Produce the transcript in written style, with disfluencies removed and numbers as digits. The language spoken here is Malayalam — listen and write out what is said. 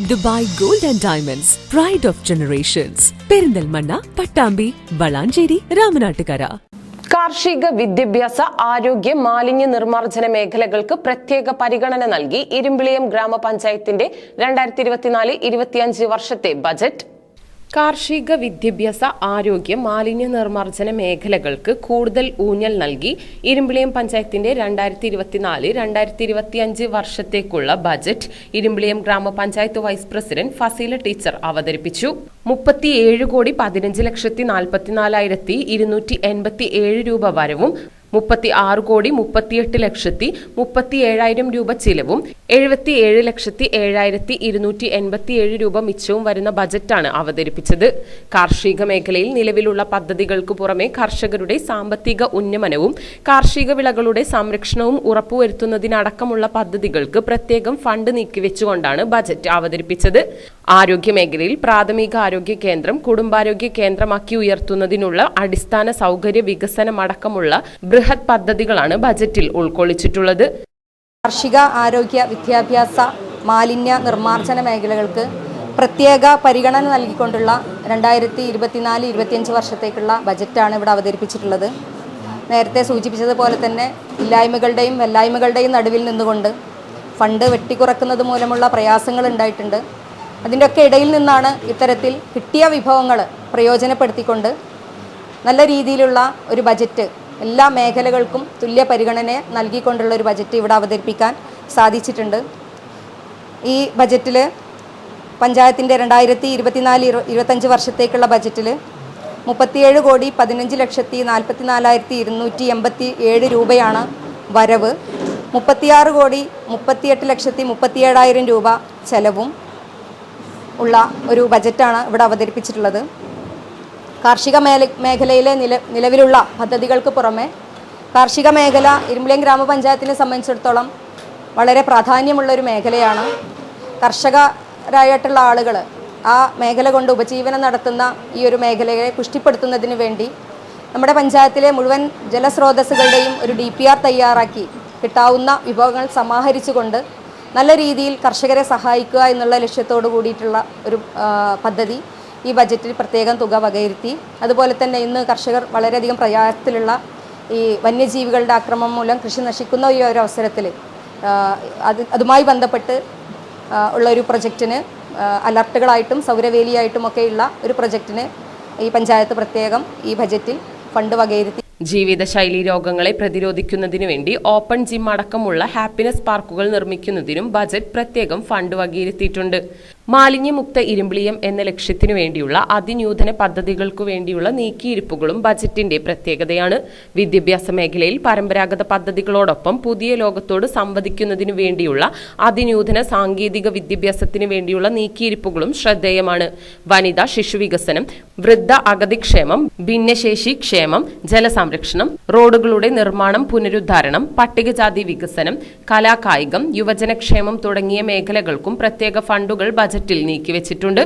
Dubai gold and diamonds pride of generations Perinthalmanna, Pattambi, Valanchery, Ramanattukara. കാർഷിക, വിദ്യാഭ്യാസ, ആരോഗ്യ, മാലിന്യ നിർമ്മാർജ്ജന മേഖലകൾക്ക് പ്രത്യേക പരിഗണന നൽകി ഇരുമ്പിളിയം ഗ്രാമപഞ്ചായത്തിന്റെ 2024-25 വർഷത്തെ ബജറ്റ്. കാർഷിക, വിദ്യാഭ്യാസ, ആരോഗ്യ, മാലിന്യ നിർമ്മാർജ്ജന മേഖലകൾക്ക് കൂടുതൽ ഊന്നൽ നൽകി ഇരുമ്പിളിയം പഞ്ചായത്തിന്റെ 2024-2025 വർഷത്തേക്കുള്ള ബജറ്റ് ഇരുമ്പിളിയം ഗ്രാമപഞ്ചായത്ത് വൈസ് പ്രസിഡന്റ് ഫസീല ടീച്ചർ അവതരിപ്പിച്ചു. 37,44,287 രൂപ വരവും 36,38,37,000 രൂപ ചിലവും 77,07,287 രൂപ മിച്ചവും വരുന്ന ബജറ്റാണ് അവതരിപ്പിച്ചത്. കാർഷിക മേഖലയിൽ നിലവിലുള്ള പദ്ധതികൾക്ക് പുറമെ കർഷകരുടെ സാമ്പത്തിക ഉന്നമനവും കാർഷിക വിളകളുടെ സംരക്ഷണവും ഉറപ്പുവരുത്തുന്നതിനടക്കമുള്ള പദ്ധതികൾക്ക് പ്രത്യേകം ഫണ്ട് നീക്കിവെച്ചുകൊണ്ടാണ് ബജറ്റ് അവതരിപ്പിച്ചത്. ആരോഗ്യ മേഖലയിൽ പ്രാഥമിക ആരോഗ്യ കേന്ദ്രം കുടുംബാരോഗ്യ കേന്ദ്രമാക്കി ഉയർത്തുന്നതിനുള്ള അടിസ്ഥാന സൗകര്യ വികസനമടക്കമുള്ള ബൃഹത് പദ്ധതികളാണ് ബജറ്റിൽ ഉൾക്കൊള്ളിച്ചിട്ടുള്ളത്. കാർഷിക, ആരോഗ്യ, വിദ്യാഭ്യാസ, മാലിന്യ നിർമ്മാർജ്ജന മേഖലകൾക്ക് പ്രത്യേക പരിഗണന നൽകിക്കൊണ്ടുള്ള 2024-25 വർഷത്തേക്കുള്ള ബജറ്റാണ് ഇവിടെ അവതരിപ്പിച്ചിട്ടുള്ളത്. നേരത്തെ സൂചിപ്പിച്ചതുപോലെ തന്നെ ഇല്ലായ്മകളുടെയും വെല്ലായ്മകളുടെയും നടുവിൽ നിന്നുകൊണ്ട് ഫണ്ട് വെട്ടിക്കുറക്കുന്നത് മൂലമുള്ള പ്രയാസങ്ങൾ ഉണ്ടായിട്ടുണ്ട്. അതിൻ്റെയൊക്കെ ഇടയിൽ നിന്നാണ് ഇത്തരത്തിൽ കിട്ടിയ വിഭവങ്ങൾ പ്രയോജനപ്പെടുത്തിക്കൊണ്ട് നല്ല രീതിയിലുള്ള ഒരു ബജറ്റ്, എല്ലാ മേഖലകൾക്കും തുല്യ പരിഗണന നൽകിക്കൊണ്ടുള്ള ഒരു ബജറ്റ് ഇവിടെ അവതരിപ്പിക്കാൻ സാധിച്ചിട്ടുണ്ട്. ഈ ബജറ്റിൽ പഞ്ചായത്തിൻ്റെ 2024-25 വർഷത്തേക്കുള്ള ബജറ്റിൽ 37,15,44,287 രൂപയാണ് വരവ്, 36,38,37,000 രൂപ ചെലവും ഉള്ള ഒരു ബജറ്റാണ് ഇവിടെ അവതരിപ്പിച്ചിട്ടുള്ളത്. കാർഷിക മേഖലയിലെ നിലവിലുള്ള പദ്ധതികൾക്ക് പുറമെ കാർഷിക മേഖല ഇരുമ്പിളിയം ഗ്രാമപഞ്ചായത്തിനെ സംബന്ധിച്ചിടത്തോളം വളരെ പ്രാധാന്യമുള്ളൊരു മേഖലയാണ്. കർഷകരായിട്ടുള്ള ആളുകൾ ആ മേഖല കൊണ്ട് ഉപജീവനം നടത്തുന്ന ഈ ഒരു മേഖലയെ പുഷ്ടിപ്പെടുത്തുന്നതിന് വേണ്ടി നമ്മുടെ പഞ്ചായത്തിലെ മുഴുവൻ ജലസ്രോതസ്സുകളുടെയും ഒരു DPR തയ്യാറാക്കി കിട്ടാവുന്ന വിഭവങ്ങൾ സമാഹരിച്ചുകൊണ്ട് നല്ല രീതിയിൽ കർഷകരെ സഹായിക്കുക എന്നുള്ള ലക്ഷ്യത്തോടു കൂടിയിട്ടുള്ള ഒരു പദ്ധതി ഈ ബജറ്റിൽ പ്രത്യേകം തുക വകയിരുത്തി. അതുപോലെ തന്നെ ഇന്ന് കർഷകർ വളരെയധികം പ്രയാസത്തിലുള്ള ഈ വന്യജീവികളുടെ ആക്രമണം മൂലം കൃഷി നശിക്കുന്ന ഈ ഒരു അവസരത്തിൽ അതുമായി ബന്ധപ്പെട്ട് ഉള്ള ഒരു പ്രൊജക്റ്റിന് അലർട്ടുകളായിട്ടും സൗരവേലിയായിട്ടുമൊക്കെയുള്ള ഒരു പ്രൊജക്റ്റിന് ഈ പഞ്ചായത്ത് പ്രത്യേകം ഈ ബജറ്റിൽ ഫണ്ട് വകയിരുത്തി. ജീവിതശൈലി രോഗങ്ങളെ പ്രതിരോധിക്കുന്നതിനു വേണ്ടി ഓപ്പൺ ജിം അടക്കമുള്ള ഹാപ്പിനെസ് പാർക്കുകൾ നിർമ്മിക്കുന്നതിനും ബജറ്റ് പ്രത്യേകം ഫണ്ട് വകയിരുത്തിയിട്ടുണ്ട്. മാലിന്യമുക്ത ഇരുമ്പിളിയം എന്ന ലക്ഷ്യത്തിനു വേണ്ടിയുള്ള അതിനൂതന പദ്ധതികൾക്കു വേണ്ടിയുള്ള നീക്കിയിരിപ്പുകളും ബജറ്റിന്റെ പ്രത്യേകതയാണ്. വിദ്യാഭ്യാസ മേഖലയിൽ പരമ്പരാഗത പദ്ധതികളോടൊപ്പം പുതിയ ലോകത്തോട് സംവദിക്കുന്നതിനു വേണ്ടിയുള്ള അതിനൂതന സാങ്കേതിക വിദ്യാഭ്യാസത്തിനു വേണ്ടിയുള്ള നീക്കിയിരിപ്പുകളും ശ്രദ്ധേയമാണ്. വനിതാ ശിശു വികസനം, വൃദ്ധ അഗതി ക്ഷേമം, ഭിന്നശേഷി ക്ഷേമം, ജലസംരക്ഷണം, റോഡുകളുടെ നിർമ്മാണം, പുനരുദ്ധാരണം, പട്ടികജാതി വികസനം, കലാകായികം, യുവജനക്ഷേമം തുടങ്ങിയ മേഖലകൾക്കും പ്രത്യേക ഫണ്ടുകൾ ബജറ്റിൽ നീക്കിവെച്ചിട്ടുണ്ട്.